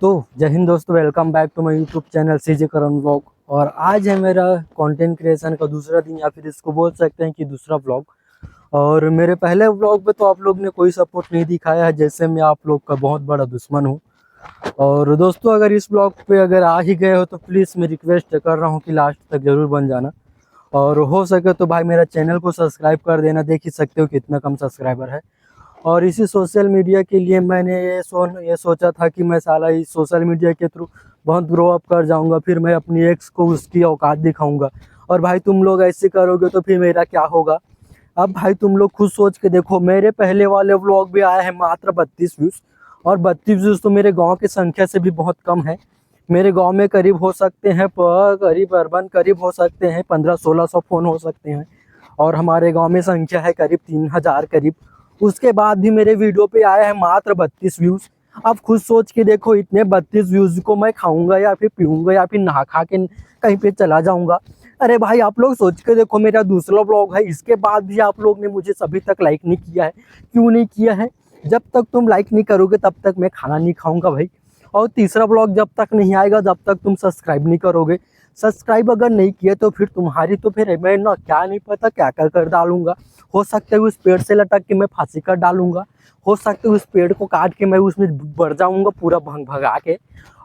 तो जय हिंद दोस्तों, welcome back to my YouTube channel CJ Karan vlog. और आज है मेरा कंटेंट क्रिएशन का दूसरा दिन, या फिर इसको बोल सकते हैं कि दूसरा व्लॉग। और मेरे पहले व्लॉग पे तो आप लोग ने कोई सपोर्ट नहीं दिखाया है, जैसे मैं आप लोग का बहुत बड़ा दुश्मन हूँ। और दोस्तों, अगर इस व्लॉग पे अगर आ ही गए हो तो प्लीज़ मैं रिक्वेस्ट कर रहा हूँ कि लास्ट तक ज़रूर बन जाना। और हो सके तो भाई मेरा चैनल को सब्सक्राइब कर देना, देख ही सकते हो कितना कम सब्सक्राइबर है। और इसी सोशल मीडिया के लिए मैंने ये सोचा था कि मैं साला इस सोशल मीडिया के थ्रू बहुत ग्रो अप कर जाऊंगा, फिर मैं अपनी एक्स को उसकी औकात दिखाऊंगा। और भाई तुम लोग ऐसे करोगे तो फिर मेरा क्या होगा। अब भाई तुम लोग खुद सोच के देखो, मेरे पहले वाले व्लॉग भी आए हैं मात्र 32 व्यूज़। और 32 व्यूज़ तो मेरे गाँव की संख्या से भी बहुत कम है। मेरे गाँव में करीब हो सकते हैं करीब अर्बन करीब हो सकते हैं 1500-1600 फ़ोन हो सकते हैं। और हमारे गांव में संख्या है करीब 3000 करीब। उसके बाद भी मेरे वीडियो पे आया है मात्र 32 व्यूज़। अब खुद सोच के देखो, इतने 32 व्यूज़ को मैं खाऊंगा या फिर पीऊँगा या फिर नहा खा के कहीं पे चला जाऊंगा। अरे भाई आप लोग सोच के देखो, मेरा दूसरा व्लॉग है, इसके बाद भी आप लोग ने मुझे अभी तक लाइक नहीं किया है। क्यों नहीं किया है? जब तक तुम लाइक नहीं करोगे तब तक मैं खाना नहीं खाऊंगा भाई। और तीसरा व्लॉग जब तक नहीं आएगा जब तक तुम सब्सक्राइब नहीं करोगे। सब्सक्राइब अगर नहीं किए तो फिर तुम्हारी तो फिर मैं ना क्या नहीं पता क्या कर डालूंगा। हो सकता है उस पेड़ से लटक के मैं फांसी कर डालूंगा। हो सकता है उस पेड़ को काट के मैं उसमें बढ़ जाऊंगा पूरा भगा के।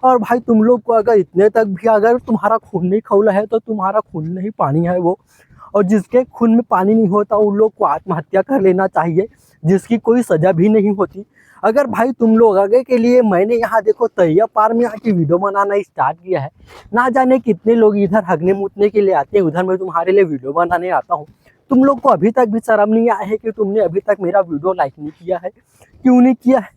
और भाई तुम लोग को अगर इतने तक भी अगर तुम्हारा खून नहीं खौला है तो तुम्हारा खून नहीं पानी है वो। और जिसके खून में पानी नहीं होता उन लोग को आत्महत्या कर लेना चाहिए, जिसकी कोई सजा भी नहीं होती। अगर भाई तुम लोग आगे के लिए, मैंने यहाँ देखो तैया पार में आके वीडियो बनाना स्टार्ट किया है। ना जाने कितने लोग इधर हगने मुतने के लिए आते हैं, उधर मैं तुम्हारे लिए वीडियो बनाने आता हूँ। तुम लोग को अभी तक भी शर्म नहीं आया है कि तुमने अभी तक मेरा वीडियो लाइक नहीं किया है? क्यों नहीं किया है?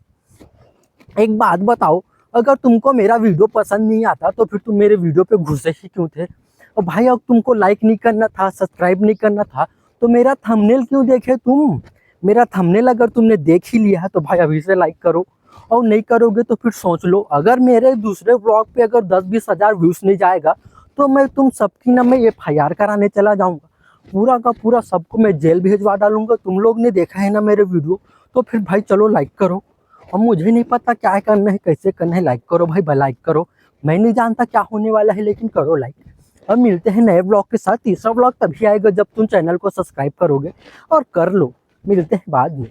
एक बात बताओ, अगर तुमको मेरा वीडियो पसंद नहीं आता तो फिर तुम मेरे वीडियो पे घुसे ही क्यों थे? और भाई अब तुमको लाइक नहीं करना था, सब्सक्राइब नहीं करना था, तो मेरा थंबनेल क्यों देखे तुम? मेरा थंबनेल अगर तुमने देख ही लिया है तो भाई अभी से लाइक करो। और नहीं करोगे तो फिर सोच लो, अगर मेरे दूसरे ब्लॉग पे अगर 10-20 हज़ार व्यूज़ नहीं जाएगा तो मैं तुम सबकी ना मैं FIR कराने चला जाऊँगा। पूरा का पूरा सबको मैं जेल भेजवा डालूंगा। तुम लोग ने देखा है ना मेरे वीडियो, तो फिर भाई चलो लाइक करो। अब मुझे नहीं पता क्या करना है, कैसे करना है, लाइक करो भाई, लाइक करो। मैं नहीं जानता क्या होने वाला है, लेकिन करो लाइक। अब मिलते हैं नए ब्लॉग के साथ। तीसरा ब्लॉग तभी आएगा जब तुम चैनल को सब्सक्राइब करोगे, और कर लो। मिलते हैं बाद में।